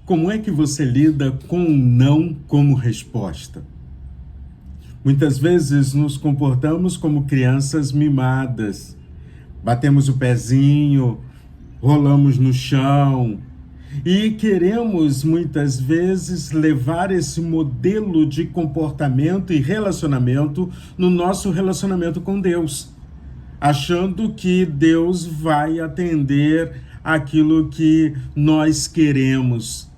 Como é que você lida com um não como resposta? Muitas vezes nos comportamos como crianças mimadas. Batemos o pezinho, rolamos no chão e queremos muitas vezes levar esse modelo de comportamento e relacionamento no nosso relacionamento com Deus, achando que Deus vai atender aquilo que nós queremos,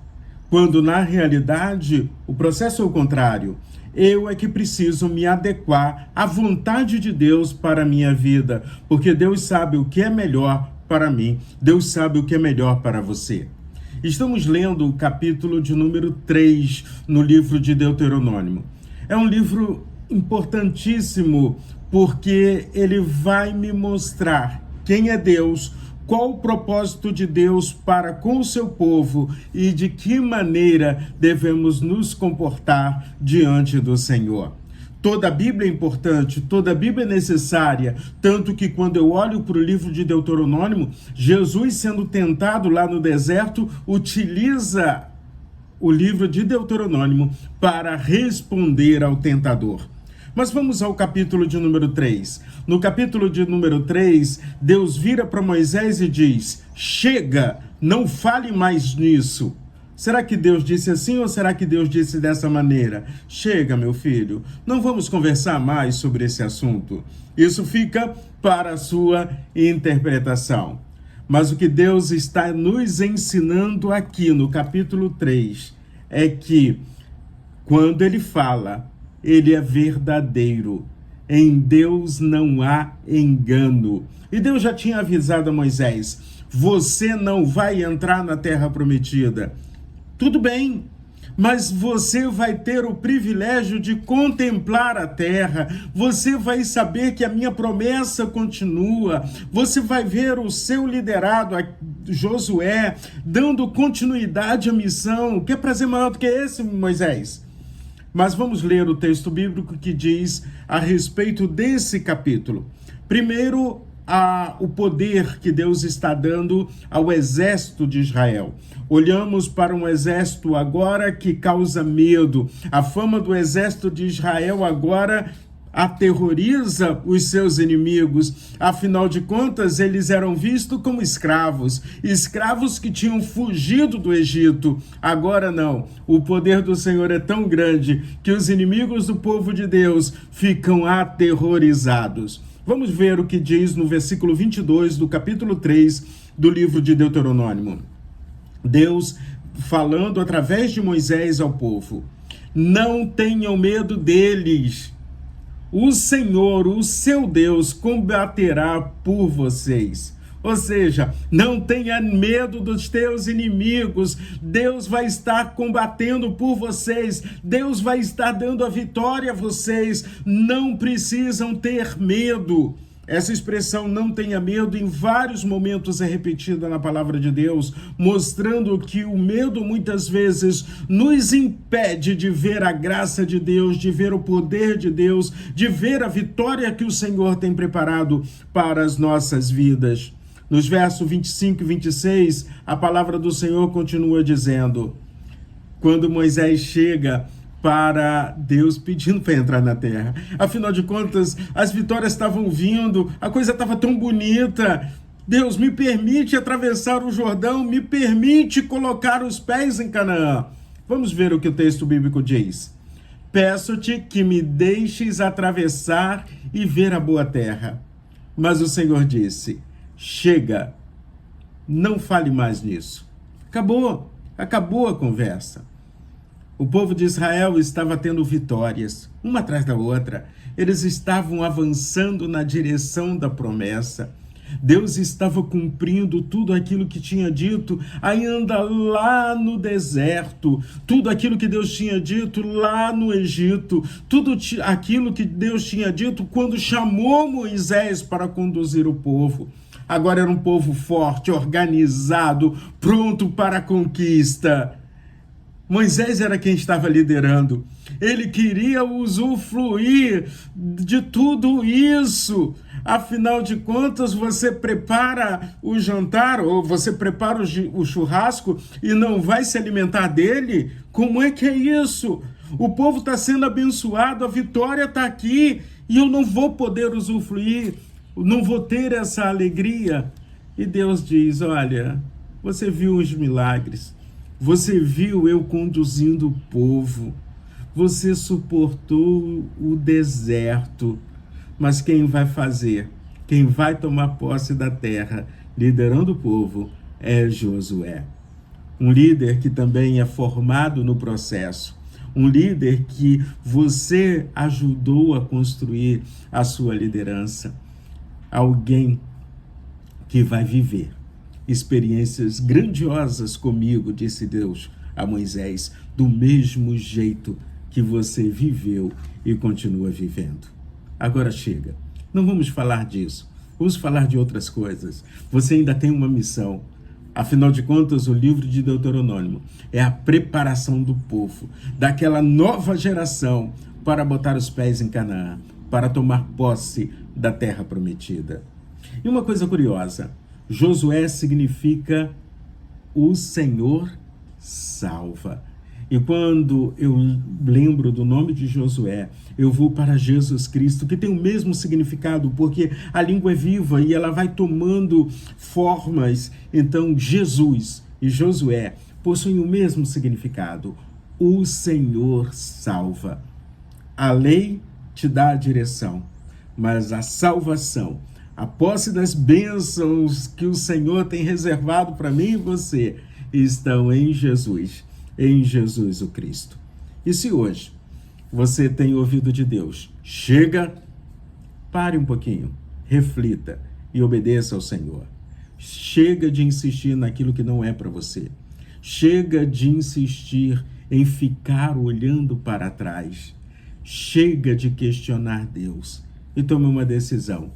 quando na realidade o processo é o contrário. Eu é que preciso me adequar à vontade de Deus para a minha vida, porque Deus sabe o que é melhor para mim, Deus sabe o que é melhor para você. Estamos lendo o capítulo de número 3 no livro de Deuteronômio. É um livro importantíssimo porque ele vai me mostrar quem é Deus, qual o propósito de Deus para com o seu povo e de que maneira devemos nos comportar diante do Senhor. Toda a Bíblia é importante, toda a Bíblia é necessária, tanto que quando eu olho para o livro de Deuteronômio, Jesus sendo tentado lá no deserto, utiliza o livro de Deuteronômio para responder ao tentador. Mas vamos ao capítulo de número 3. No capítulo de número 3, Deus vira para Moisés e diz: chega, não fale mais nisso. Será que Deus disse assim ou será que Deus disse dessa maneira? Chega, meu filho, não vamos conversar mais sobre esse assunto. Isso fica para a sua interpretação. Mas o que Deus está nos ensinando aqui no capítulo 3 é que quando ele fala, ele é verdadeiro. Em Deus não há engano. E Deus já tinha avisado a Moisés: você não vai entrar na terra prometida. Tudo bem, mas você vai ter o privilégio de contemplar a terra, você vai saber que a minha promessa continua, você vai ver o seu liderado, Josué, dando continuidade à missão. Que prazer maior do que esse, Moisés? Mas vamos ler o texto bíblico que diz a respeito desse capítulo. Primeiro, o poder que Deus está dando ao exército de Israel. Olhamos para um exército agora que causa medo. A fama do exército de Israel agora aterroriza os seus inimigos. Afinal de contas, eles eram vistos como escravos, escravos que tinham fugido do Egito. Agora não, o poder do Senhor é tão grande que os inimigos do povo de Deus ficam aterrorizados. Vamos ver o que diz no versículo 22 do capítulo 3 do livro de Deuteronômio. Deus falando através de Moisés ao povo: não tenham medo deles. O Senhor, o seu Deus, combaterá por vocês. Ou seja, não tenha medo dos teus inimigos. Deus vai estar combatendo por vocês. Deus vai estar dando a vitória a vocês. Não precisam ter medo. Essa expressão "não tenha medo" em vários momentos é repetida na palavra de Deus, mostrando que o medo muitas vezes nos impede de ver a graça de Deus, de ver o poder de Deus, de ver a vitória que o Senhor tem preparado para as nossas vidas. Nos versos 25 e 26, a palavra do Senhor continua dizendo, quando Moisés chega para Deus pedindo para entrar na terra. Afinal de contas, as vitórias estavam vindo, a coisa estava tão bonita. Deus, me permite atravessar o Jordão, me permite colocar os pés em Canaã. Vamos ver o que o texto bíblico diz. Peço-te que me deixes atravessar e ver a boa terra. Mas o Senhor disse, chega, não fale mais nisso. Acabou a conversa. O povo de Israel estava tendo vitórias, uma atrás da outra. Eles estavam avançando na direção da promessa. Deus estava cumprindo tudo aquilo que tinha dito, ainda lá no deserto. Tudo aquilo que Deus tinha dito lá no Egito. Tudo aquilo que Deus tinha dito quando chamou Moisés para conduzir o povo. Agora era um povo forte, organizado, pronto para a conquista. Moisés era quem estava liderando. Ele queria usufruir de tudo isso. Afinal de contas, você prepara o jantar ou você prepara o churrasco e não vai se alimentar dele? Como é que é isso? O povo está sendo abençoado, a vitória está aqui e eu não vou poder usufruir, não vou ter essa alegria. E Deus diz, olha, você viu os milagres, você viu eu conduzindo o povo, você suportou o deserto, mas quem vai fazer, quem vai tomar posse da terra, liderando o povo, é Josué. Um líder que também é formado no processo, um líder que você ajudou a construir a sua liderança, alguém que vai viver experiências grandiosas comigo, disse Deus a Moisés, do mesmo jeito que você viveu e continua vivendo. Agora chega, não vamos falar disso, vamos falar de outras coisas. Você ainda tem uma missão. Afinal de contas, o livro de Deuteronômio é a preparação do povo, daquela nova geração, para botar os pés em Canaã, para tomar posse da terra prometida. E uma coisa curiosa, Josué significa o Senhor salva. E quando eu lembro do nome de Josué, eu vou para Jesus Cristo, que tem o mesmo significado, porque a língua é viva e ela vai tomando formas. Então, Jesus e Josué possuem o mesmo significado. O Senhor salva. A lei te dá a direção, mas a salvação, a posse das bênçãos que o Senhor tem reservado para mim e você, estão em Jesus o Cristo. E se hoje você tem ouvido de Deus, chega, pare um pouquinho, reflita e obedeça ao Senhor. Chega de insistir naquilo que não é para você. Chega de insistir em ficar olhando para trás. Chega de questionar Deus e tome uma decisão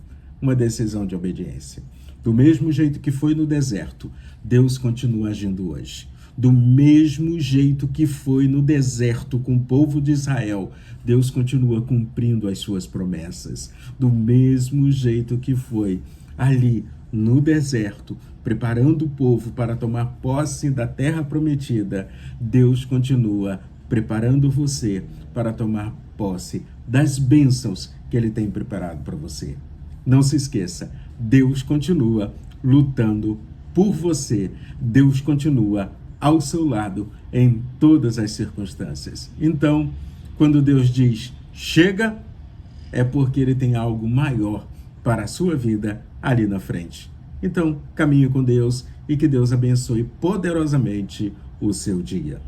de obediência. Do mesmo jeito que foi no deserto, Deus continua agindo hoje. Do mesmo jeito que foi no deserto com o povo de Israel, Deus continua cumprindo as suas promessas. Do mesmo jeito que foi ali no deserto, preparando o povo para tomar posse da terra prometida, Deus continua preparando você para tomar posse das bênçãos que Ele tem preparado para você. Não se esqueça, Deus continua lutando por você. Deus continua ao seu lado em todas as circunstâncias. Então, quando Deus diz chega, é porque Ele tem algo maior para a sua vida ali na frente. Então, caminhe com Deus e que Deus abençoe poderosamente o seu dia.